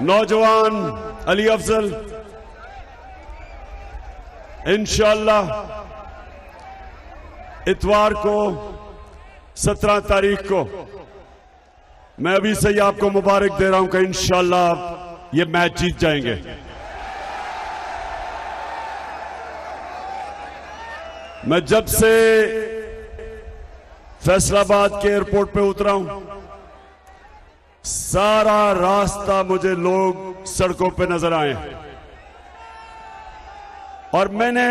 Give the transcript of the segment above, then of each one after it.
नौजवान अली अफजल इंशाअल्लाह इतवार को 17 तारीख को मैं अभी से ही आपको मुबारक दे रहा हूं कि इंशाअल्लाह ये मैच जीत जाएंगे। मैं जब से फैसलाबाद के एयरपोर्ट पे उतरा हूं, सारा रास्ता मुझे लोग सड़कों पे नजर आए और मैंने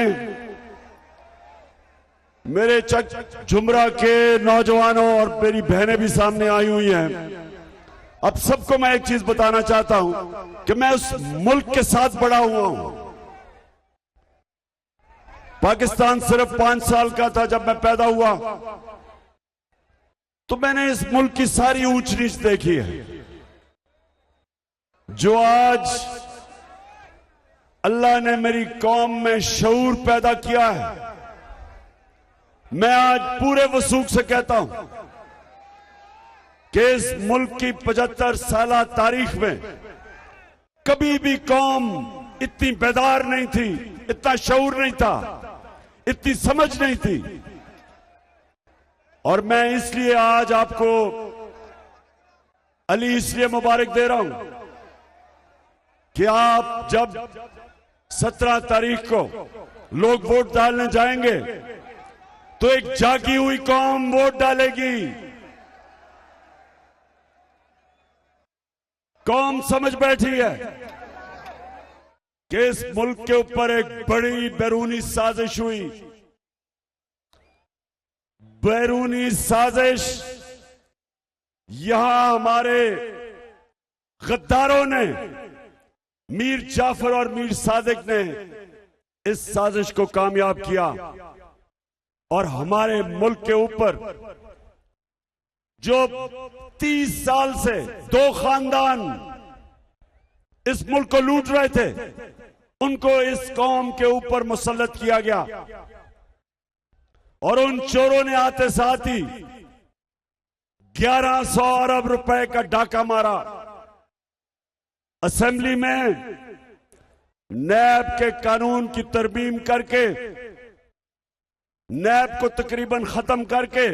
मेरे चक झुमरा के नौजवानों और मेरी बहनें भी सामने आई हुई हैं। अब सबको मैं एक चीज बताना चाहता हूं कि मैं उस मुल्क के साथ बड़ा हुआ हूं। पाकिस्तान सिर्फ 5 साल का था जब मैं पैदा हुआ, तो मैंने इस मुल्क की सारी ऊंच नीच देखी है। जो आज अल्लाह ने मेरी कौम में शऊर पैदा किया है, मैं आज पूरे वसूख से कहता हूं कि इस मुल्क की 75 साल तारीख में कभी भी कौम इतनी बेदार नहीं थी, इतना शऊर नहीं था, इतनी समझ नहीं थी। और मैं इसलिए आज आपको अली इसलिए मुबारक दे रहा हूं कि आप जब 17 तारीख को लोग वोट डालने जाएंगे तो एक जागी हुई कौम वोट डालेगी। कौम समझ बैठी है कि इस मुल्क के ऊपर एक बड़ी बैरूनी साजिश हुई। बैरूनी साजिश यहां हमारे गद्दारों ने, मीर जाफर और मीर सादिक ने इस साजिश को कामयाब किया और हमारे मुल्क के ऊपर जो 30 साल से 2 खानदान इस मुल्क को लूट रहे थे, उनको इस कौम के ऊपर मुसल्लत किया गया और उन चोरों ने आते साथ ही 1100 अरब रुपए का डाका मारा। असेंबली में नैब के कानून की तरमीम करके, नैब को तकरीबन खत्म करके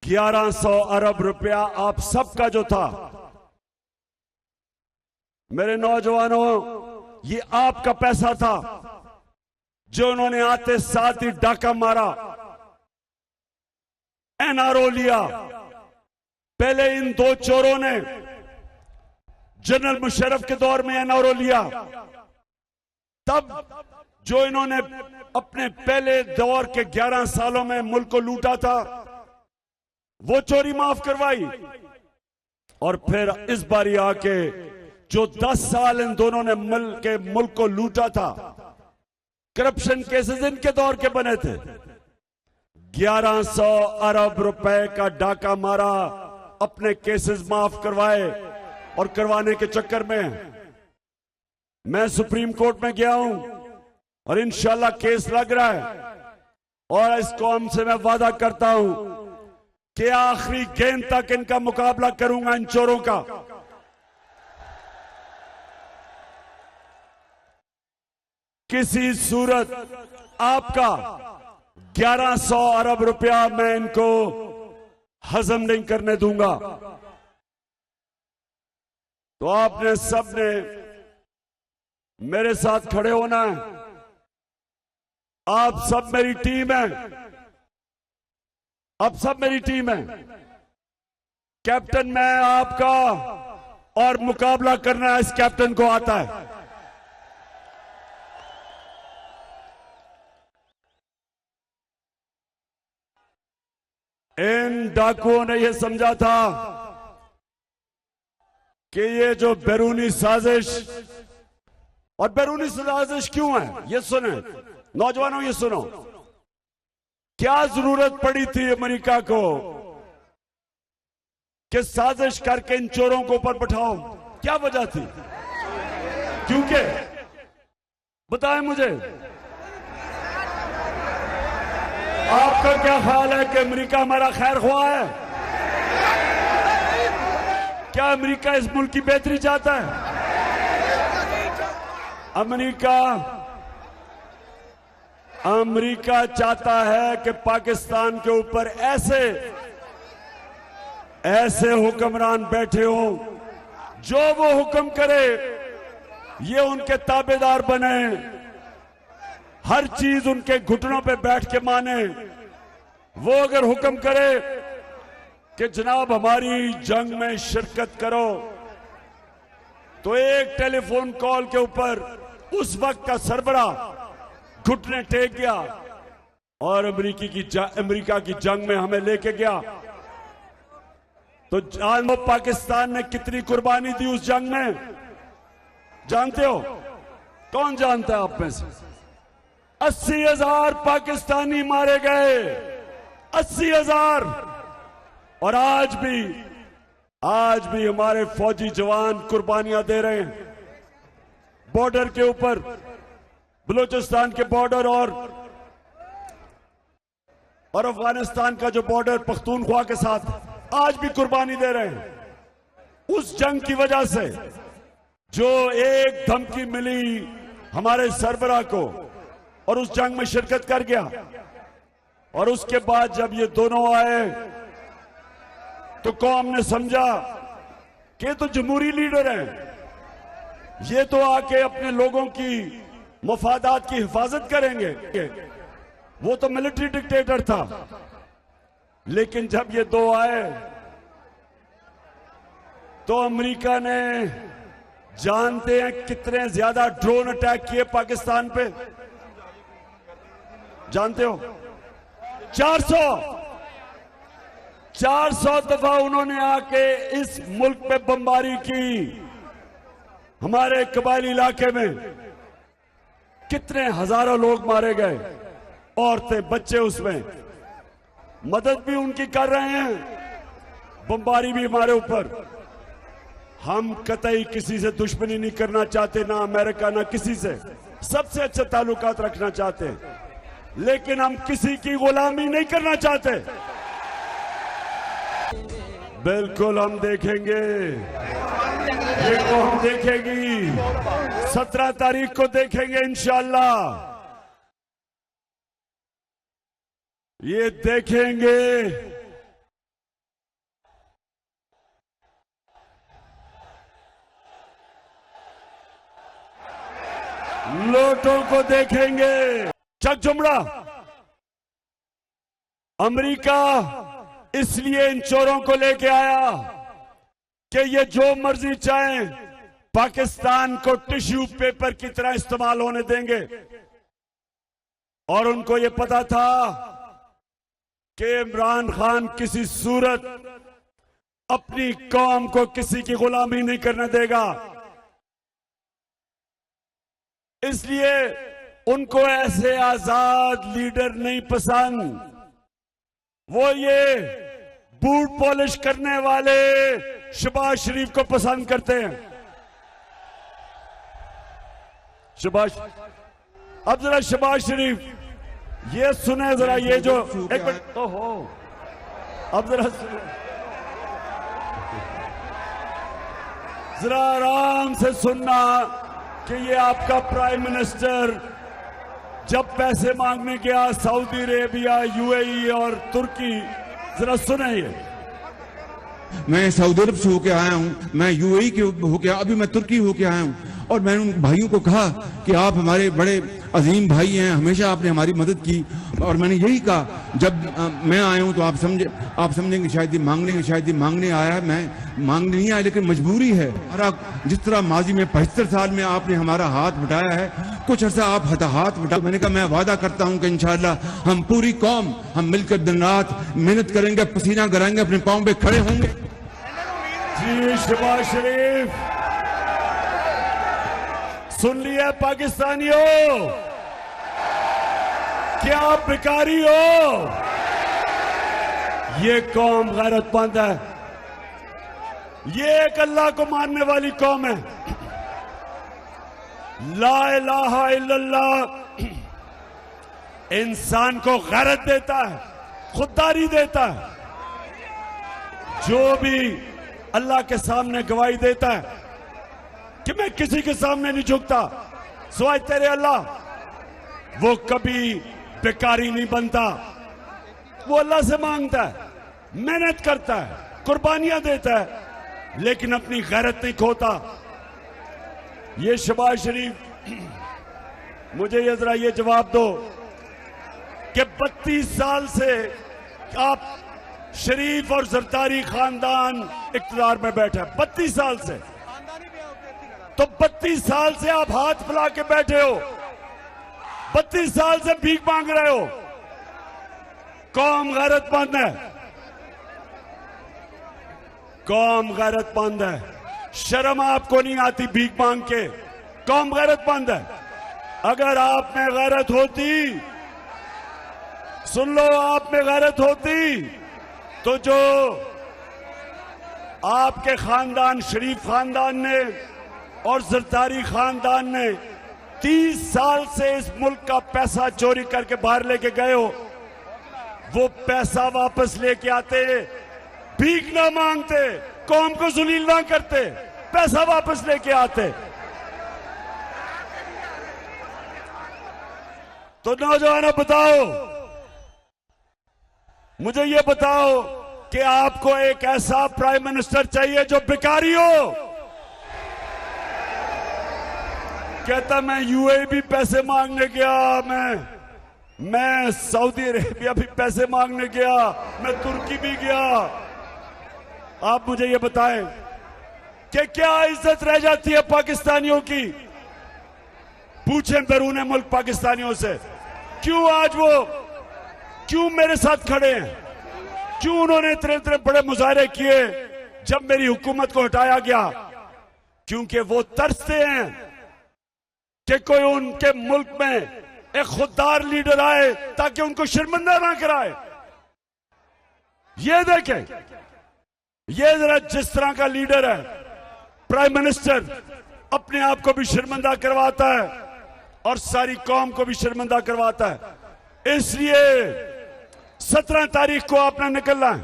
1100 अरब रुपया आप सबका जो था, मेरे नौजवानों, ये आपका पैसा था जो उन्होंने आते साथ ही डाका मारा, एनआरओ लिया। पहले इन 2 चोरों ने जनरल मुशर्रफ के दौर में एनआरओ लिया, तब जो इन्होंने अपने पहले दौर के 11 सालों में मुल्क को लूटा था, वो चोरी माफ करवाई। और फिर इस बारी आके जो 10 साल इन दोनों ने मुल्क को लूटा था, करप्शन केसेस इनके दौर के बने थे। 1100 अरब रुपए का डाका मारा, अपने केसेस माफ करवाए और करवाने के चक्कर में मैं सुप्रीम कोर्ट में गया हूं और इंशाल्लाह केस लग रहा है। और इस कौम से मैं वादा करता हूं कि आखिरी गेंद तक इनका मुकाबला करूंगा, इन चोरों का। किसी सूरत आपका 1100 अरब रुपया मैं इनको हजम नहीं करने दूंगा। तो आपने सबने मेरे साथ खड़े होना है। आप सब मेरी टीम है, आप सब मेरी टीम है। कैप्टन मैं आपका, और मुकाबला करना इस कैप्टन को आता है। इन डाकुओं ने यह समझा था कि ये जो बैरूनी साजिश, और बैरूनी साजिश क्यों है ये सुने नौजवानों, ये सुनो। क्या जरूरत पड़ी थी अमेरिका को कि साजिश करके इन चोरों को ऊपर बैठाओ? क्या वजह थी? क्योंकि बताएं मुझे, आपका क्या ख्याल है कि अमेरिका हमारा खैर ख्वाह है? क्या अमेरिका इस मुल्क की बेहतरी चाहता है? अमेरिका चाहता है कि पाकिस्तान के ऊपर ऐसे हुक्मरान बैठे हों जो वो हुक्म करे ये उनके ताबेदार बने, हर चीज उनके घुटनों पे बैठ के माने। वो अगर हुक्म करे कि जनाब हमारी जंग में शिरकत करो, तो एक टेलीफोन कॉल के ऊपर उस वक्त का सरबरा घुटने टेक गया और अमेरिका की जंग में हमें लेके गया। तो जानो पाकिस्तान ने कितनी कुर्बानी दी उस जंग में, जानते हो? कौन जानता है आप में से? 80,000 पाकिस्तानी मारे गए, 80,000। और आज भी हमारे फौजी जवान कुर्बानियां दे रहे हैं बॉर्डर के ऊपर, बलूचिस्तान के बॉर्डर और अफगानिस्तान का जो बॉर्डर पख्तूनख्वा के साथ, आज भी कुर्बानी दे रहे हैं उस जंग की वजह से। जो एक धमकी मिली हमारे सरबराह को और उस जंग में शिरकत कर गया, और उसके बाद जब ये दोनों आए तो कौम ने समझा कि तो जमहूरी लीडर हैं, ये तो आके अपने लोगों की मुफादात की हिफाजत करेंगे। वो तो मिलिट्री डिक्टेटर था। लेकिन जब ये दो आए तो अमेरिका ने, जानते हैं कितने ज्यादा ड्रोन अटैक किए पाकिस्तान पे? जानते हो? 400 दफा उन्होंने आके इस मुल्क पे बमबारी की। हमारे कबायली इलाके में कितने हजारों लोग मारे गए, औरतें बच्चे उसमें। मदद भी उनकी कर रहे हैं, बमबारी भी हमारे ऊपर। हम कतई किसी से दुश्मनी नहीं करना चाहते, ना अमेरिका ना किसी से, सबसे अच्छे ताल्लुकात रखना चाहते हैं, लेकिन हम किसी की गुलामी नहीं करना चाहते। बिल्कुल हम देखेंगे, ये कौम देखेगी, 17 तारीख को देखेंगे इंशाअल्लाह। ये देखेंगे लोटों को देखेंगे। चकझुमड़ा अमेरिका इसलिए इन चोरों को लेके आया कि ये जो मर्जी चाहें पाकिस्तान को टिश्यू पेपर की तरह इस्तेमाल होने देंगे। और उनको ये पता था कि इमरान खान किसी सूरत अपनी कौम को किसी की गुलामी नहीं करने देगा। इसलिए उनको ऐसे आजाद लीडर नहीं पसंद। वो ये बूट पॉलिश करने वाले शहबाज शरीफ को पसंद करते हैं। अब जरा शहबाज शरीफ ये सुने जरा, ये जो एक मिनट, ओहो, अब जरा आराम से सुनना कि ये आपका प्राइम मिनिस्टर जब पैसे मांगने गया सऊदी अरेबिया, यूएई और तुर्की, जरा सुने ये। मैं सऊदी अरब से होके आया हूँ, मैं यूएई के होके, अभी मैं तुर्की होके आया हूँ। और मैंने उन भाइयों को कहा कि आप हमारे बड़े अजीम भाई हैं, हमेशा आपने हमारी मदद की। और मैंने यही कहा, जब मैं आया हूँ तो आप समझेंगे शायद ये मांगने आया। मैं मांगने नहीं आया, लेकिन मजबूरी है। जिस तरह माजी में 75 साल में आपने हमारा हाथ बटाया है, कुछ अर्सा आप हाथ बटा। मैंने कहा मैं वादा करता हूँ कि इंशाअल्लाह हम पूरी कौम हम मिलकर दिन रात मेहनत करेंगे, पसीना गिराएंगे, अपने पांव पे खड़े होंगे। जी शहबाज शरीफ, सुन लिया पाकिस्तानियों, क्या आप भिखारी हो? ये कौम गैरतमंद है, ये एक अल्लाह को मानने वाली कौम है। ला इलाहा इल्लल्लाह इंसान को गैरत देता है, खुददारी देता है। जो भी अल्लाह के सामने गवाही देता है कि मैं किसी के सामने नहीं झुकता सिवाय तेरे अल्लाह, वो कभी बेकारी नहीं बनता। वो अल्लाह से मांगता है, मेहनत करता है, कुर्बानियां देता है, लेकिन अपनी गैरत नहीं खोता। ये शहबाज शरीफ, मुझे ये जरा ये जवाब दो कि 32 साल से आप शरीफ और जरदारी खानदान इख्तियार में बैठा है, 32 साल से, तो 32 साल से आप हाथ फैला के बैठे हो, 32 साल से भीख मांग रहे हो। कौम गैरतमंद है, कौम गैरतमंद है, शर्म आपको नहीं आती भीख मांग के, कौम गैरतमंद है। अगर आप में गैरत होती, सुन लो, आप में गैरत होती तो जो आपके खानदान शरीफ खानदान ने और जरदारी खानदान ने 30 साल से इस मुल्क का पैसा चोरी करके बाहर लेके गए हो, वो पैसा वापस लेके आते, भीख ना मांगते, कौम को जलील ना करते, पैसा वापस लेके आते। तो नौजवानों बताओ, मुझे ये बताओ कि आपको एक ऐसा प्राइम मिनिस्टर चाहिए जो भिखारी हो। कहता मैं यूएई भी पैसे मांगने गया, मैं सऊदी अरेबिया भी पैसे मांगने गया, मैं तुर्की भी गया। आप मुझे ये बताएं कि क्या इज्जत रह जाती है पाकिस्तानियों की? पूछें बैरून मुल्क पाकिस्तानियों से, क्यों आज वो क्यों मेरे साथ खड़े हैं, क्यों उन्होंने इतने इतने बड़े मुजाहरे किए जब मेरी हुकूमत को हटाया गया? क्योंकि वो तरसते हैं कि कोई उनके मुल्क में एक खुददार लीडर आए ताकि उनको शर्मिंदा ना कराए। ये देखें, ये जरा जिस तरह का लीडर है, प्राइम मिनिस्टर अपने आप को भी शर्मिंदा करवाता है और सारी कौम को भी शर्मिंदा करवाता है। इसलिए 17 तारीख को आपने निकलना है।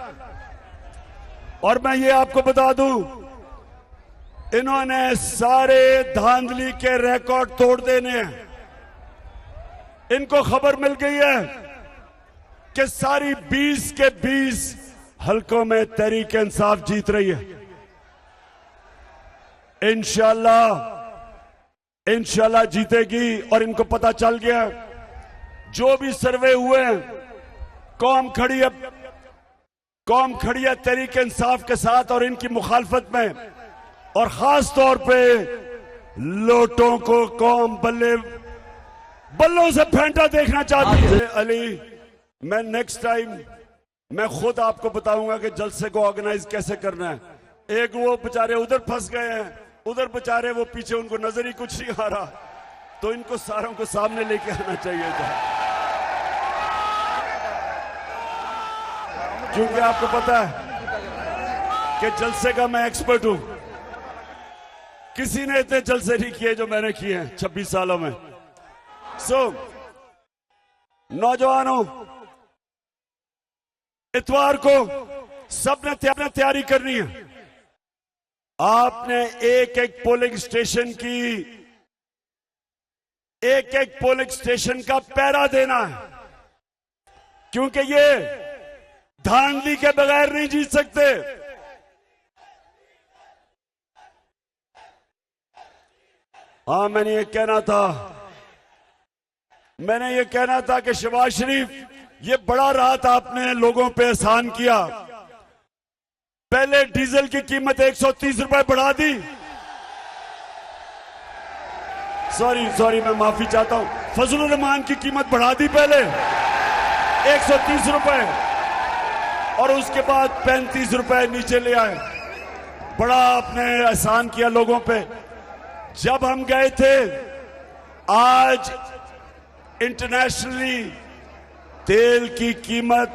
और मैं ये आपको बता दूं, इन्होंने सारे धांधली के रिकॉर्ड तोड़ देने हैं। इनको खबर मिल गई है कि सारी 20 के 20 हलकों में तहरीक इंसाफ जीत रही है। इंशाल्लाह जीतेगी। और इनको पता चल गया, जो भी सर्वे हुए हैं, कौम खड़ी है तहरीक इंसाफ के साथ और इनकी मुखालफत में। और खास तौर पे लोटों को कौम बल्लों से फेंटा देखना चाहती है। अली, मैं नेक्स्ट टाइम मैं खुद आपको बताऊंगा कि जलसे को ऑर्गेनाइज कैसे करना है। एक वो बेचारे उधर फंस गए हैं, उधर बेचारे वो पीछे, उनको नजर ही कुछ नहीं आ रहा, तो इनको सारों को सामने लेके आना चाहिए था। क्योंकि आपको पता है कि जलसे का मैं एक्सपर्ट हूं। किसी ने इतने जलसे नहीं किए जो मैंने किए हैं 26 सालों में। नौजवानों, इतवार को सबने तैयारी करनी है। आपने एक एक पोलिंग स्टेशन का पहरा देना है, क्योंकि ये धांधली के बगैर नहीं जीत सकते। हाँ, मैंने ये कहना था कि शहबाज शरीफ, ये बड़ा राहत आपने लोगों पे एहसान किया। पहले डीजल की कीमत 130 रुपए बढ़ा दी। सॉरी, मैं माफी चाहता हूं। फजलुर रहमान की कीमत बढ़ा दी पहले 130 रुपए, और उसके बाद 35 रुपए नीचे ले आए। बड़ा आपने एहसान किया लोगों पे। जब हम गए थे, आज इंटरनेशनली तेल की कीमत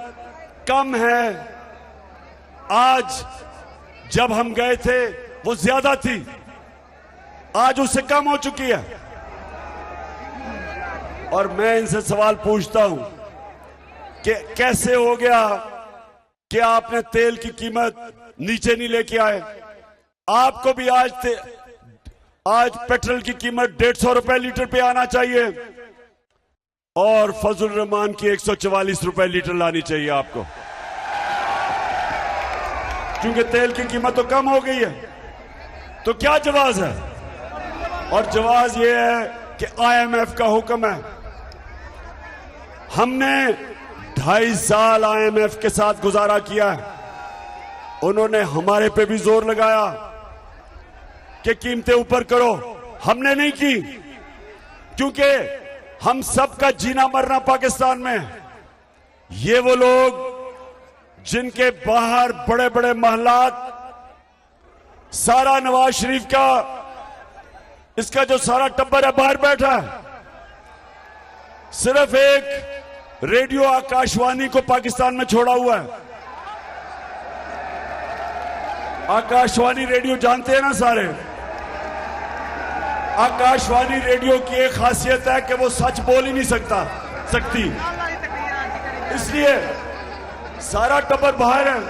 कम है। आज जब हम गए थे वो ज्यादा थी, आज उससे कम हो चुकी है। और मैं इनसे सवाल पूछता हूं कि कैसे हो गया कि आपने तेल की कीमत नीचे नहीं लेके आए? आपको भी आज पेट्रोल की कीमत 150 रुपए लीटर पे आना चाहिए और फजल रहमान की 144 रुपए लीटर लानी चाहिए आपको, क्योंकि तेल की कीमत तो कम हो गई है। तो क्या जवाब है? और जवाब यह है कि IMF का हुक्म है। हमने 2.5 साल IMF के साथ गुजारा किया है। उन्होंने हमारे पे भी जोर लगाया कि कीमतें ऊपर करो, हमने नहीं की, क्योंकि हम सबका जीना मरना पाकिस्तान में है। ये वो लोग जिनके बाहर बड़े बड़े महलात, सारा नवाज शरीफ का इसका जो सारा टब्बर है बाहर बैठा है, सिर्फ एक रेडियो आकाशवाणी को पाकिस्तान में छोड़ा हुआ है। आकाशवाणी रेडियो जानते हैं ना सारे? आकाशवाणी रेडियो की एक खासियत है कि वो सच बोल ही नहीं सकती, इसलिए सारा टब्बर बाहर है।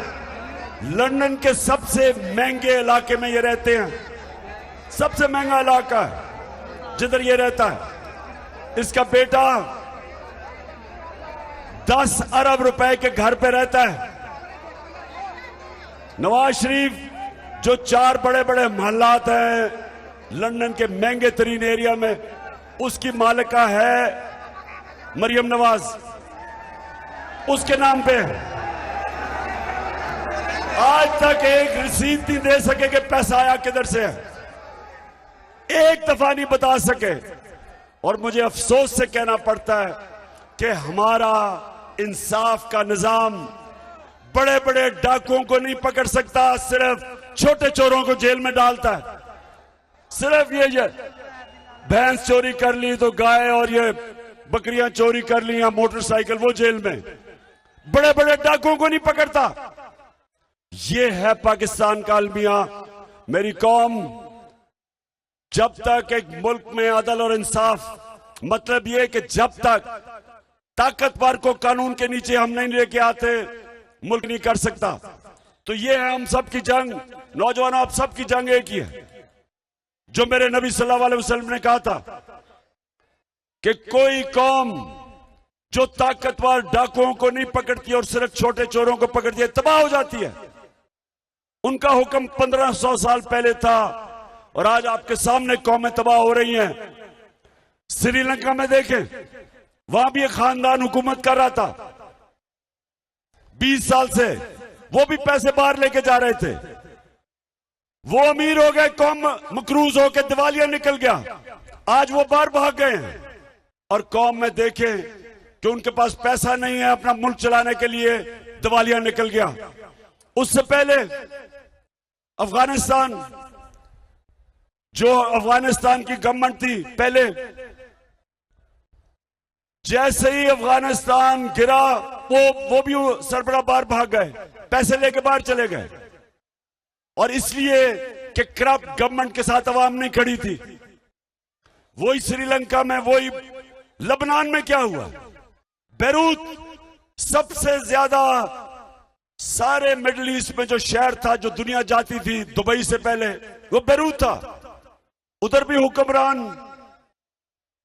लंदन के सबसे महंगे इलाके में ये रहते हैं, सबसे महंगा इलाका है जिधर ये रहता है। इसका बेटा 10 अरब रुपए के घर पे रहता है। नवाज शरीफ जो 4 बड़े बड़े महल्लात हैं लंदन के महंगे तरीन एरिया में, उसकी मालिका है मरियम नवाज, उसके नाम पे। आज तक एक रसीद नहीं दे सके कि पैसा आया किधर से है, एक दफा नहीं बता सके। और मुझे अफसोस से कहना पड़ता है कि हमारा इंसाफ का निजाम बड़े बड़े डाकुओं को नहीं पकड़ सकता, सिर्फ छोटे चोरों को जेल में डालता है। सिर्फ ये भैंस चोरी कर ली तो गाय और ये बकरियां चोरी कर ली या मोटरसाइकिल, वो जेल में। बड़े बड़े डाकुओं को नहीं पकड़ता। ये है पाकिस्तान का अलमिया। मेरी कौम, जब तक एक मुल्क में अदल और इंसाफ, मतलब ये कि जब तक ताकतवर को कानून के नीचे हम नहीं लेके आते, मुल्क नहीं कर सकता। तो ये है हम सब की जंग। नौजवानों, आप सब की जंग एक ही है, जो मेरे नबी सल्लल्लाहु अलैहि वसल्लम ने कहा था कि कोई कौम जो ताकतवर डाकुओं को नहीं पकड़ती और सिर्फ छोटे चोरों को पकड़ती है, तबाह हो जाती है। उनका हुक्म 1500 साल पहले था और आज आपके सामने कौमें तबाह हो रही हैं। श्रीलंका में देखें, वहां भी एक खानदान हुकूमत कर रहा था 20 साल से, वो भी पैसे बाहर लेके जा रहे थे। वो अमीर हो गए, कौम मकरूज होकर दिवालिया निकल गया। आज वो बाहर भाग गए हैं और कौम में देखें कि उनके पास पैसा नहीं है अपना मुल्क चलाने के लिए, दिवालिया निकल गया। उससे पहले अफगानिस्तान, जो अफगानिस्तान की गवर्नमेंट थी पहले, जैसे ही अफगानिस्तान गिरा वो भी सरबराह बाहर भाग गए, पैसे लेके बाहर चले गए। और इसलिए कि करप्ट गवर्नमेंट के साथ अवाम नहीं खड़ी थी। वही श्रीलंका में, वही लबनान में क्या हुआ? बेरूत, सबसे ज्यादा सारे मिडिल ईस्ट में जो शहर था, जो दुनिया जाती थी दुबई से पहले, वो बेरूत था। उधर भी हुक्मरान,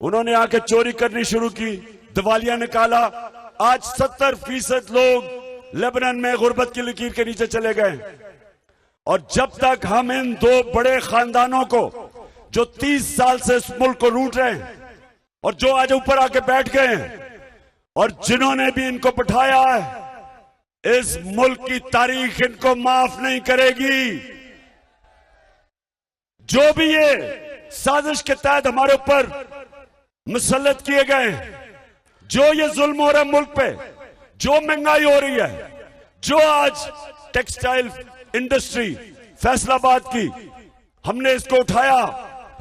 उन्होंने आके चोरी करनी शुरू की, दिवालिया निकाला। आज 70% लोग लेबनान में गुर्बत की लकीर के नीचे चले गए। और जब तक हम इन 2 बड़े खानदानों को, जो 30 साल से इस मुल्क को लूट रहे हैं और जो आज ऊपर आके बैठ गए हैं, और जिन्होंने भी इनको बिठाया है, इस मुल्क की तारीख इनको माफ नहीं करेगी। जो भी ये साजिश के तहत हमारे ऊपर मुसल्लत किए गए, जो ये जुल्म हो रहा है मुल्क पे, जो महंगाई हो रही है, जो आज टेक्सटाइल इंडस्ट्री फैसलाबाद की, हमने इसको उठाया,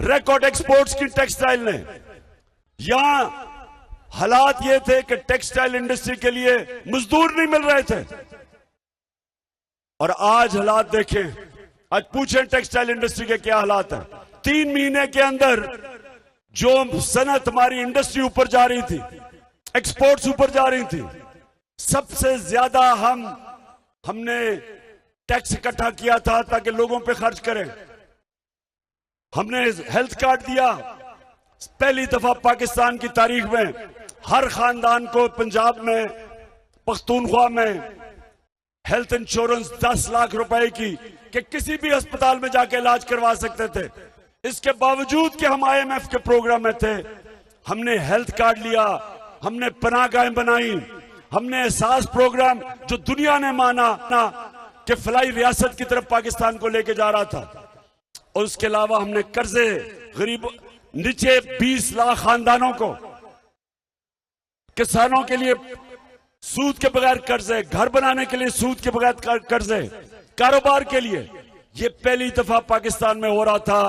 रिकॉर्ड एक्सपोर्ट्स की टेक्सटाइल ने। यहां हालात ये थे कि टेक्सटाइल इंडस्ट्री के लिए मजदूर नहीं मिल रहे थे, और आज हालात देखें। आज पूछें टेक्सटाइल इंडस्ट्री के क्या हालात है। 3 महीने के अंदर जो सनत हमारी इंडस्ट्री ऊपर जा रही थी, एक्सपोर्ट्स ऊपर जा रही थी, सबसे ज्यादा हमने टैक्स इकट्ठा किया था ताकि लोगों पे खर्च करें। हमने हेल्थ कार्ड दिया। पहली दफा पाकिस्तान की तारीख में हर खानदान को पंजाब में, पख्तूनख्वा में हेल्थ इंश्योरेंस 10 लाख रुपए की, कि किसी भी अस्पताल में जाके इलाज करवा सकते थे। इसके बावजूद कि हम IMF के प्रोग्राम में थे, हमने हेल्थ कार्ड लिया, हमने पनाहगाहें बनाई, हमने एहसास प्रोग्राम जो दुनिया ने माना कि फलाई रियासत की तरफ पाकिस्तान को लेके जा रहा था। और उसके अलावा हमने कर्जे गरीब नीचे 20 लाख खानदानों को, किसानों के लिए सूद के बगैर कर्जे, घर बनाने के लिए सूद के बगैर कर्जे, कारोबार के लिए। ये पहली दफा पाकिस्तान में हो रहा था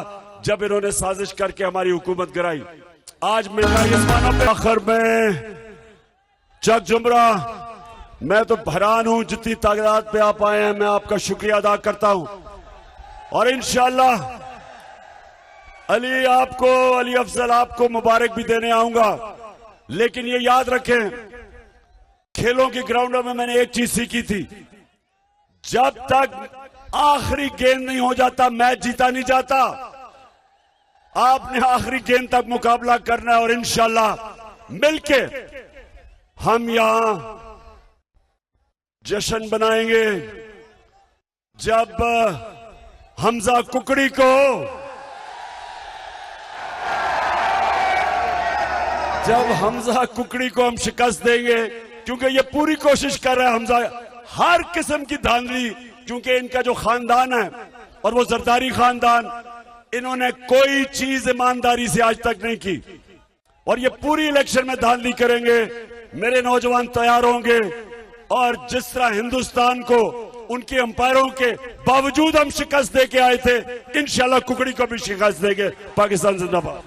जब इन्होंने साजिश करके हमारी हुकूमत गिराई। आज मेरा इस्मानों पे आखिर में चक जुमरा, मैं तो हैरान हूं जितनी तादाद पे आप आए हैं। मैं आपका शुक्रिया अदा करता हूं और इंशाअल्लाह अली अफजल आपको मुबारक भी देने आऊंगा। लेकिन ये याद रखें, खेलों के ग्राउंडों में मैंने एक चीज सीखी थी, जब तक आखिरी गेंद नहीं हो जाता मैच जीता नहीं जाता। आपने आखिरी गेंद तक मुकाबला करना है और इंशाअल्लाह मिलके हम यहां जश्न बनाएंगे जब हमजा कुकड़ी को हम शिकस्त देंगे, क्योंकि ये पूरी कोशिश कर रहा है हमजा, हर किस्म की धांधली, क्योंकि इनका जो खानदान है और वो जरदारी खानदान, इन्होंने कोई चीज ईमानदारी से आज तक नहीं की और ये पूरी इलेक्शन में धांधली करेंगे। मेरे नौजवान तैयार होंगे और जिस तरह हिंदुस्तान को उनके अंपायरों के बावजूद हम शिकस्त दे के आए थे, इंशाल्लाह कुकड़ी को भी शिकस्त देंगे। पाकिस्तान जिंदाबाद।